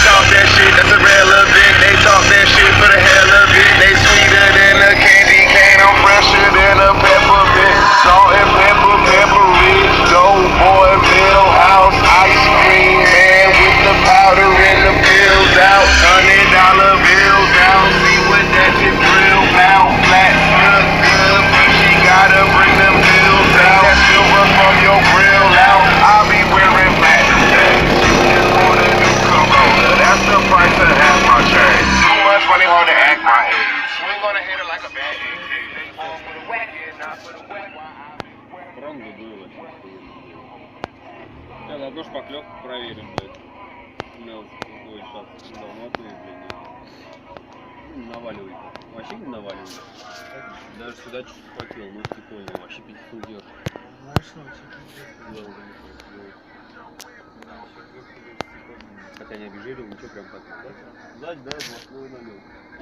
Talk that shit, that's irrelevant. They talk that shit for the hell of it. They sweeter than a candy cane, I'm fresher than a peppermint. Salt and pepper, pepper rich, dope boy, Millhouse, ice cream man with the powder and the pills out. $100 bills out, see what that shit real out. Flat, good, she gotta bring them bills out. That silver from your grill out, I'll be wearing platinum chains. For the new Corolla, that's the price of half my chain. Too much money, hard to act my age. Swing on a hitter like a bad AK. They fall for the whack, yeah, not for the whack. Правда было. Сейчас одну шпаклевку проверим, блядь. Мелочь, ой, сейчас долматные, блядь. Ну, не наваливай. Вообще не наваливай. Даже сюда чуть хватило, но стекло вообще 500 держит. Хотя не обезжирил, ничего прям так. Сзади, да, масло налил.